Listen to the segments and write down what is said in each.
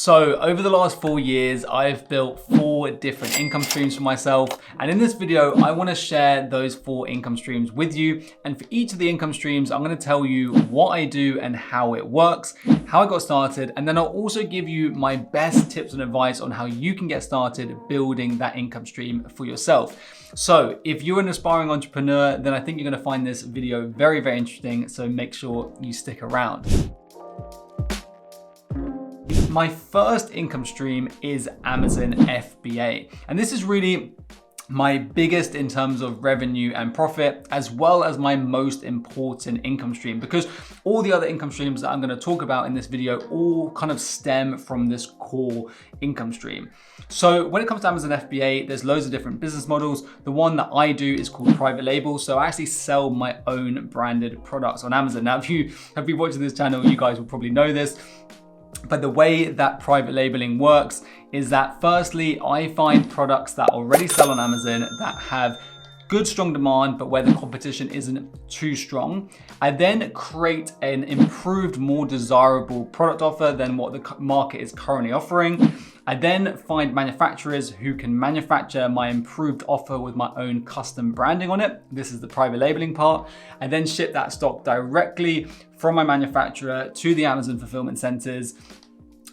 So over the last 4 years, I've built 4 different income streams for myself. And in this video, I want to share those 4 income streams with you. And for each of the income streams, I'm going to tell you what I do and how it works, how I got started. And then I'll also give you my best tips and advice on how you can get started building that income stream for yourself. So if you're an aspiring entrepreneur, then I think you're going to find this video very, very interesting. So make sure you stick around. My first income stream is Amazon FBA. And this is really my biggest in terms of revenue and profit, as well as my most important income stream, because all the other income streams that I'm going to talk about in this video all kind of stem from this core income stream. So when it comes to Amazon FBA, there's loads of different business models. The one that I do is called private label. So I actually sell my own branded products on Amazon. Now, if you have been watching this channel, you guys will probably know this. But the way that private labeling works is that firstly, I find products that already sell on Amazon that have good, strong demand, but where the competition isn't too strong. I then create an improved, more desirable product offer than what the market is currently offering. I then find manufacturers who can manufacture my improved offer with my own custom branding on it. This is the private labeling part. I then ship that stock directly from my manufacturer to the Amazon fulfillment centers.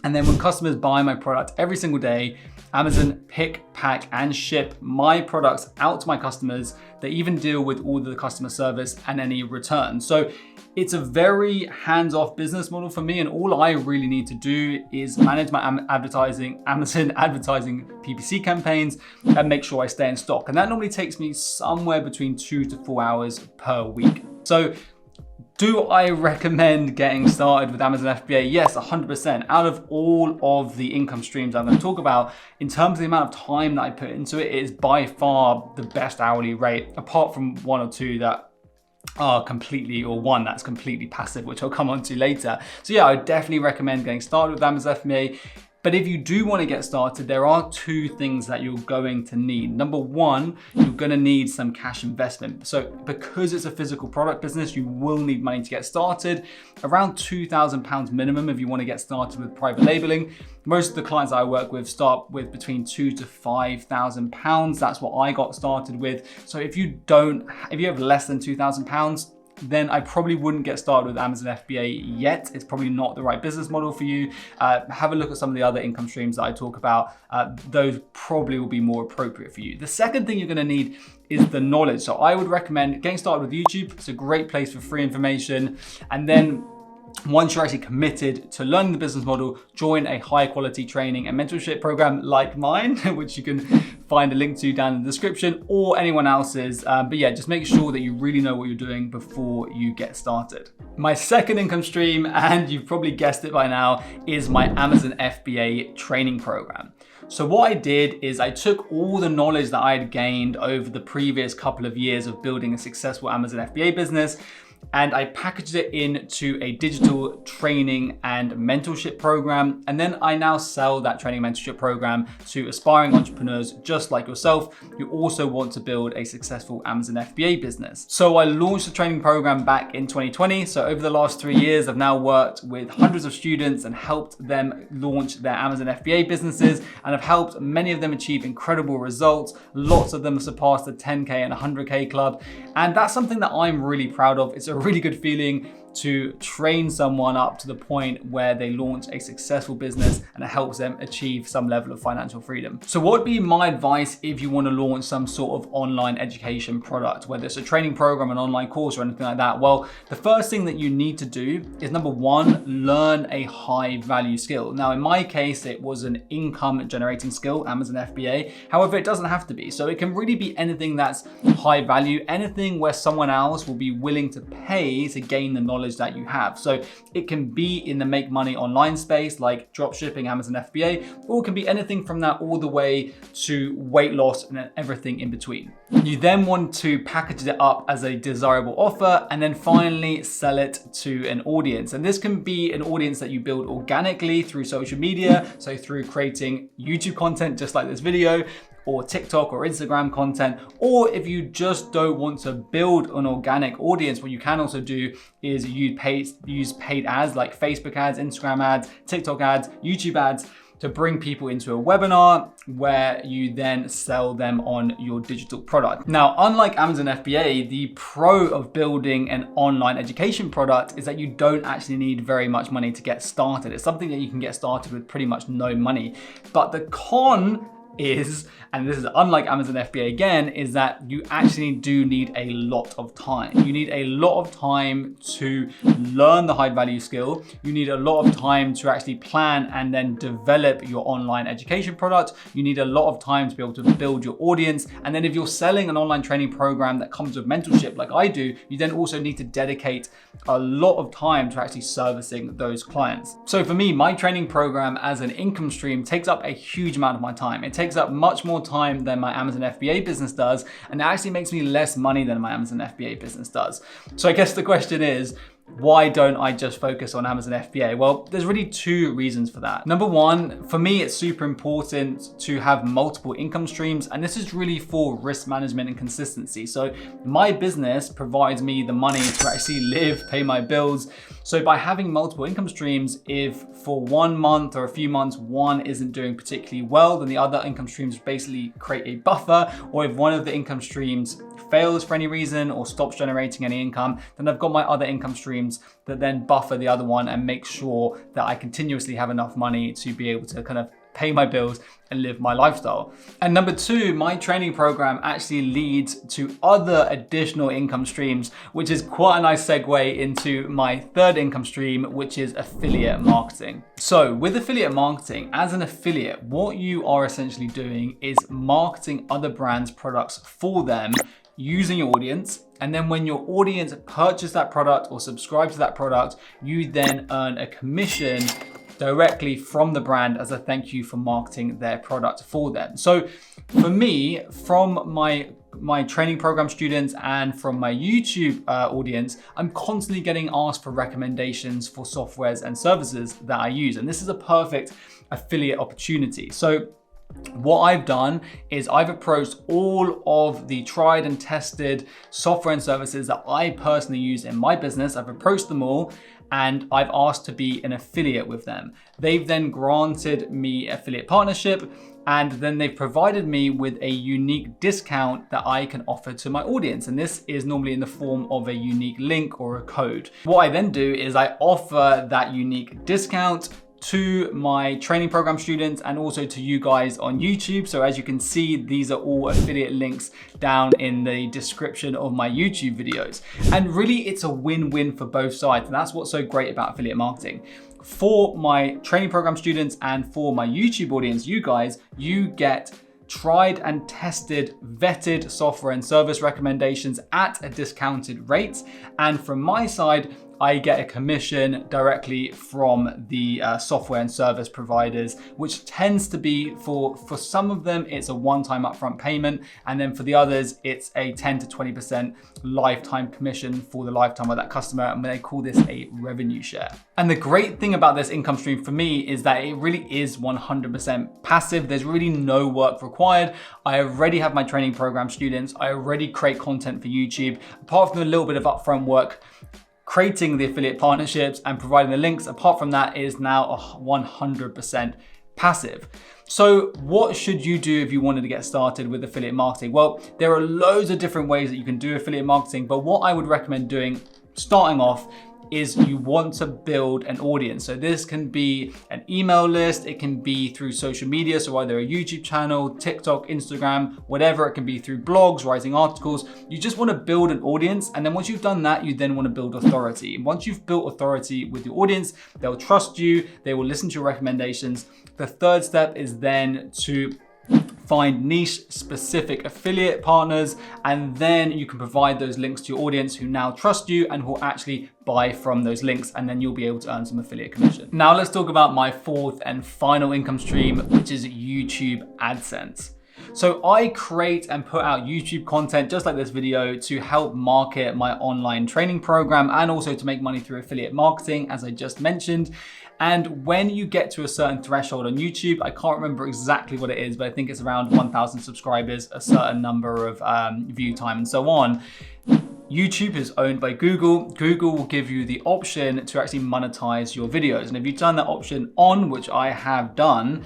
And then when customers buy my product every single day, Amazon pick, pack, and ship my products out to my customers. They even deal with all the customer service and any returns. So it's a very hands-off business model for me. And all I really need to do is manage my Amazon advertising PPC campaigns and make sure I stay in stock. And that normally takes me somewhere between 2 to 4 hours per week. So do I recommend getting started with Amazon FBA? Yes, 100%. Out of all of the income streams I'm going to talk about, in terms of the amount of time that I put into it, it is by far the best hourly rate, apart from 1 or 2 that are completely, or 1 that's completely passive, which I'll come on to later. So yeah, I would definitely recommend getting started with Amazon FBA. But if you do want to get started, there are 2 things that you're going to need. Number 1, you're going to need some cash investment. So because it's a physical product business, you will need money to get started. Around £2,000 minimum if you want to get started with private labeling. Most of the clients I work with start with between £2,000 to £5,000. That's what I got started with. So if you have less than £2,000, then I probably wouldn't get started with Amazon FBA yet. It's probably not the right business model for you. Have a look at some of the other income streams that I talk about. Those probably will be more appropriate for you. The second thing you're gonna need is the knowledge. So I would recommend getting started with YouTube. It's a great place for free information. And then once you're actually committed to learning the business model, join a high quality training and mentorship program like mine, which you can find a link to down in the description, or anyone else's. But yeah, just make sure that you really know what you're doing before you get started. My second income stream, and you've probably guessed it by now, is my Amazon FBA training program. So what I did is I took all the knowledge that I had gained over the previous couple of years of building a successful Amazon FBA business, and I packaged it into a digital training and mentorship program. And then I now sell that training mentorship program to aspiring entrepreneurs just like yourself who also want to build a successful Amazon FBA business. So I launched the training program back in 2020. So over the last 3 years, I've now worked with hundreds of students and helped them launch their Amazon FBA businesses. And I've helped many of them achieve incredible results. Lots of them have surpassed the 10K and 100K club. And that's something that I'm really proud of. It's a really good feeling to train someone up to the point where they launch a successful business and it helps them achieve some level of financial freedom. So what would be my advice if you want to launch some sort of online education product, whether it's a training program, an online course, or anything like that? Well, the first thing that you need to do is, number 1, learn a high value skill. Now, in my case, it was an income generating skill, Amazon FBA. However, it doesn't have to be. So it can really be anything that's high value, anything where someone else will be willing to pay to gain the knowledge that you have. So it can be in the make money online space like drop shipping, Amazon FBA, or it can be anything from that all the way to weight loss and everything in between. You then want to package it up as a desirable offer and then finally sell it to an audience. And this can be an audience that you build organically through social media, so through creating YouTube content just like this video, or TikTok or Instagram content. Or if you just don't want to build an organic audience, what you can also do is use paid ads like Facebook ads, Instagram ads, TikTok ads, YouTube ads to bring people into a webinar where you then sell them on your digital product. Now, unlike Amazon FBA, the pro of building an online education product is that you don't actually need very much money to get started. It's something that you can get started with pretty much no money. But the con is, and this is unlike Amazon FBA again, is that you actually do need a lot of time. You need a lot of time to learn the high value skill. You need a lot of time to actually plan and then develop your online education product. You need a lot of time to be able to build your audience. And then if you're selling an online training program that comes with mentorship like I do, you then also need to dedicate a lot of time to actually servicing those clients. So for me, my training program as an income stream takes up a huge amount of my time. It takes up much more time than my Amazon FBA business does, and it actually makes me less money than my Amazon FBA business does. So I guess the question is, why don't I just focus on Amazon FBA? Well, there's really two reasons for that. Number one, for me, it's super important to have multiple income streams, and this is really for risk management and consistency. So my business provides me the money to actually live, pay my bills. So by having multiple income streams, if for 1 month or a few months, one isn't doing particularly well, then the other income streams basically create a buffer. Or if one of the income streams fails for any reason or stops generating any income, then I've got my other income streams that then buffer the other one and make sure that I continuously have enough money to be able to kind of pay my bills and live my lifestyle. And number two, my training program actually leads to other additional income streams, which is quite a nice segue into my third income stream, which is affiliate marketing. So with affiliate marketing, as an affiliate, what you are essentially doing is marketing other brands' products for them using your audience. And then when your audience purchase that product or subscribe to that product, you then earn a commission directly from the brand as a thank you for marketing their product for them. So for me, from my training program students and from my YouTube audience, I'm constantly getting asked for recommendations for softwares and services that I use. And this is a perfect affiliate opportunity. So what I've done is I've approached all of the tried and tested software and services that I personally use in my business. I've approached them all and I've asked to be an affiliate with them. They've then granted me affiliate partnership, and then they've provided me with a unique discount that I can offer to my audience. And this is normally in the form of a unique link or a code. What I then do is I offer that unique discount to my training program students and also to you guys on YouTube. So as you can see, these are all affiliate links down in the description of my YouTube videos. And really it's a win-win for both sides. And that's what's so great about affiliate marketing. For my training program students and for my YouTube audience, you guys, you get tried and tested, vetted software and service recommendations at a discounted rate. And from my side, I get a commission directly from the software and service providers, which tends to be for some of them, it's a one-time upfront payment. And then for the others, it's a 10 to 20% lifetime commission for the lifetime of that customer. And they call this a revenue share. And the great thing about this income stream for me is that it really is 100% passive. There's really no work required. I already have my training program students. I already create content for YouTube. Apart from a little bit of upfront work, creating the affiliate partnerships and providing the links, apart from that, is now 100% passive. So what should you do if you wanted to get started with affiliate marketing? Well, there are loads of different ways that you can do affiliate marketing, but what I would recommend doing, starting off, is you want to build an audience. So this can be an email list, it can be through social media, so either a YouTube channel, TikTok, Instagram, whatever. It can be through blogs, writing articles. You just want to build an audience, and then once you've done that, you then want to build authority. And once you've built authority with your audience, they'll trust you, they will listen to your recommendations. The third step is then to find niche specific affiliate partners, and then you can provide those links to your audience who now trust you and will actually buy from those links, and then you'll be able to earn some affiliate commission. Now let's talk about my fourth and final income stream, which is YouTube AdSense. So I create and put out YouTube content just like this video to help market my online training program and also to make money through affiliate marketing, as I just mentioned. And when you get to a certain threshold on YouTube, I can't remember exactly what it is, but I think it's around 1,000 subscribers, a certain number of view time and so on. YouTube is owned by Google. Google will give you the option to actually monetize your videos. And if you turn that option on, which I have done,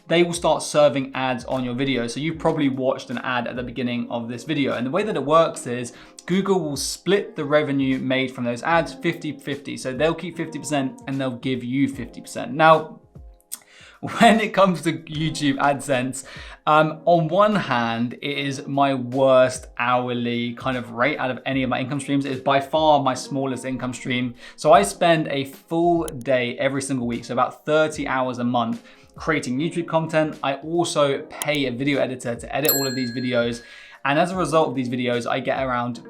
they will start serving ads on your video. So you've probably watched an ad at the beginning of this video. And the way that it works is Google will split the revenue made from those ads 50-50. So they'll keep 50% and they'll give you 50%. Now, when it comes to YouTube AdSense, on one hand, it is my worst hourly kind of rate out of any of my income streams. It is by far my smallest income stream. So I spend a full day every single week, so about 30 hours a month, creating YouTube content. I also pay a video editor to edit all of these videos. And as a result of these videos, I get around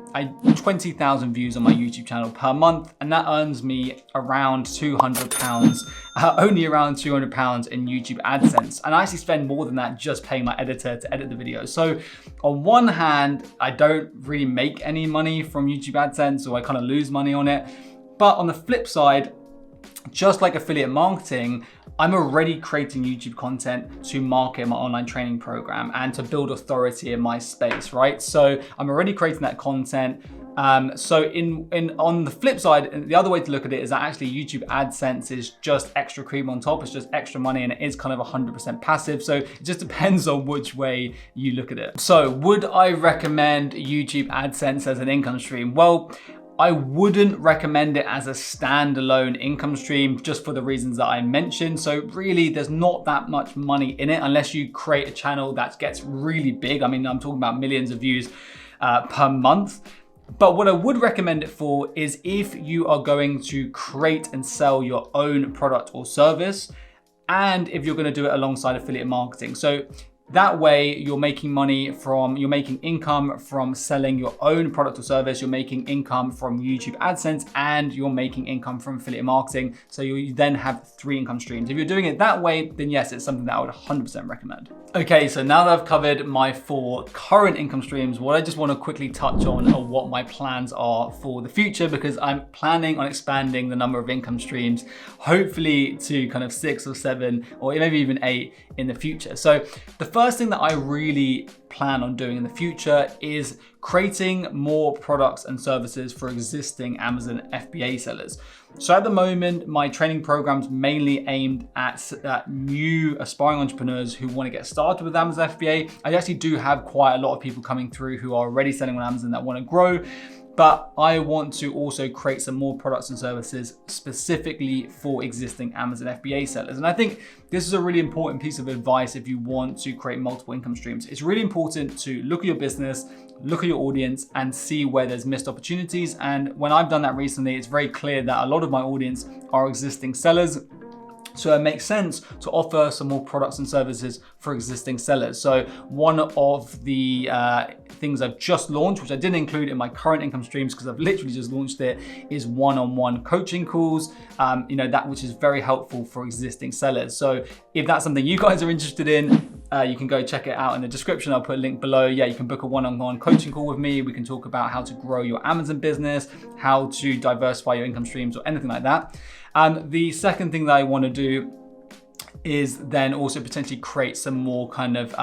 20,000 views on my YouTube channel per month. And that earns me around £200, only around £200 in YouTube AdSense. And I actually spend more than that just paying my editor to edit the videos. So on one hand, I don't really make any money from YouTube AdSense, so I kind of lose money on it. But on the flip side, just like affiliate marketing, I'm already creating YouTube content to market my online training program and to build authority in my space, right? So I'm already creating that content. So on the flip side, the other way to look at it is that actually YouTube AdSense is just extra cream on top. It's just extra money and it is kind of 100% passive. So it just depends on which way you look at it. So would I recommend YouTube AdSense as an income stream? Well, I wouldn't recommend it as a standalone income stream just for the reasons that I mentioned. So really, there's not that much money in it unless you create a channel that gets really big. I mean, I'm talking about millions of views per month. But what I would recommend it for is if you are going to create and sell your own product or service, and if you're going to do it alongside affiliate marketing. So that way, you're making income from selling your own product or service, you're making income from YouTube AdSense, and you're making income from affiliate marketing. So you then have 3 income streams. If you're doing it that way, then yes, it's something that I would 100% recommend. Okay, so now that I've covered my 4 current income streams, what I just want to quickly touch on are what my plans are for the future, because I'm planning on expanding the number of income streams, hopefully to kind of 6 or 7, or maybe even 8 in the future. So the first thing that I really plan on doing in the future is creating more products and services for existing Amazon FBA sellers. So at the moment, my training program's mainly aimed at new aspiring entrepreneurs who want to get started with Amazon FBA. I actually do have quite a lot of people coming through who are already selling on Amazon that want to grow. But I want to also create some more products and services specifically for existing Amazon FBA sellers. And I think this is a really important piece of advice if you want to create multiple income streams. It's really important to look at your business, look at your audience, and see where there's missed opportunities. And when I've done that recently, it's very clear that a lot of my audience are existing sellers. So it makes sense to offer some more products and services for existing sellers. So one of the things I've just launched, which I didn't include in my current income streams because I've literally just launched it, is one-on-one coaching calls, that which is very helpful for existing sellers. So if that's something you guys are interested in, you can go check it out in the description. I'll put a link below. Yeah, you can book a one-on-one coaching call with me. We can talk about how to grow your Amazon business, how to diversify your income streams, or anything like that. The second thing that I want to do is then also potentially create some more kind of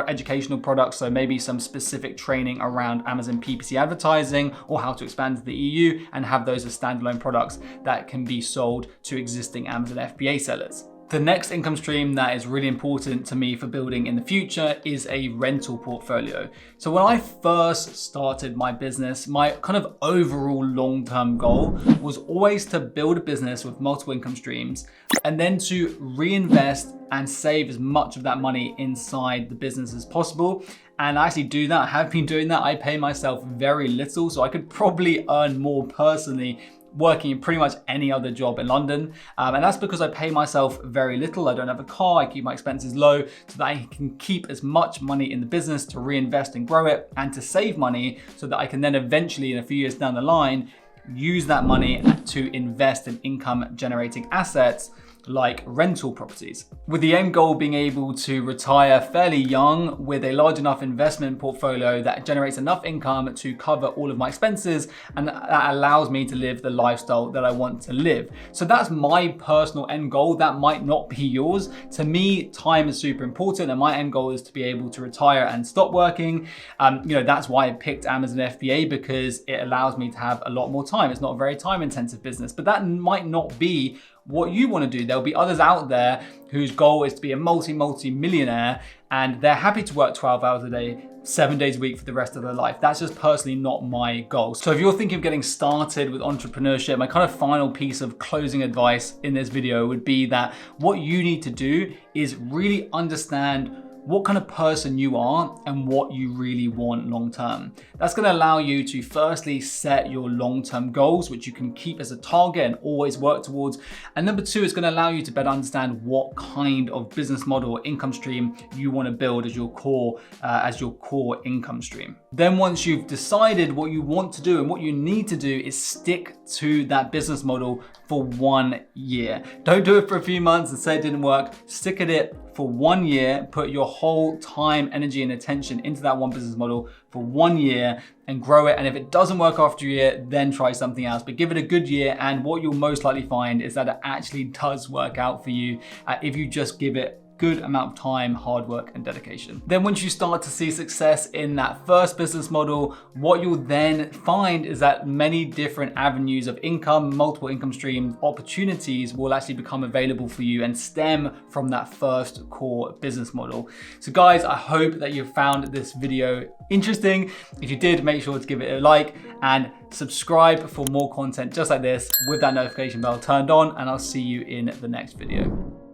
educational products. So maybe some specific training around Amazon PPC advertising or how to expand to the EU, and have those as standalone products that can be sold to existing Amazon FBA sellers. The next income stream that is really important to me for building in the future is a rental portfolio. So when I first started my business, my kind of overall long-term goal was always to build a business with multiple income streams and then to reinvest and save as much of that money inside the business as possible. And I actually do that. I have been doing that. I pay myself very little, so I could probably earn more personally working in pretty much any other job in London. And that's because I pay myself very little. I don't have a car, I keep my expenses low so that I can keep as much money in the business to reinvest and grow it, and to save money so that I can then eventually, in a few years down the line, use that money to invest in income generating assets like rental properties. With the end goal being able to retire fairly young with a large enough investment portfolio that generates enough income to cover all of my expenses, and that allows me to live the lifestyle that I want to live. So that's my personal end goal. That might not be yours. To me, time is super important, and my end goal is to be able to retire and stop working. That's why I picked Amazon FBA, because it allows me to have a lot more time. It's not a very time intensive business, but that might not be what you want to do. There'll be others out there whose goal is to be a multi-millionaire, and they're happy to work 12 hours a day, 7 days a week for the rest of their life. That's just personally not my goal. So if you're thinking of getting started with entrepreneurship, my kind of final piece of closing advice in this video would be that what you need to do is really understand what kind of person you are and what you really want long term. That's going to allow you to firstly set your long-term goals, which you can keep as a target and always work towards. And number two, is going to allow you to better understand what kind of business model or income stream you want to build as your core income stream. Then once you've decided what you want to do and what you need to do, is stick to that business model for 1 year. Don't do it for a few months and say it didn't work. Stick at it for 1 year. Put your whole time, energy, and attention into that one business model for 1 year and grow it. And if it doesn't work after a year, then try something else. But give it a good year, and what you'll most likely find is that it actually does work out for you if you just give it good amount of time, hard work, and dedication. Then once you start to see success in that first business model, what you'll then find is that many different avenues of income, multiple income streams, opportunities will actually become available for you and stem from that first core business model. So guys, I hope that you found this video interesting. If you did, make sure to give it a like and subscribe for more content just like this with that notification bell turned on, and I'll see you in the next video.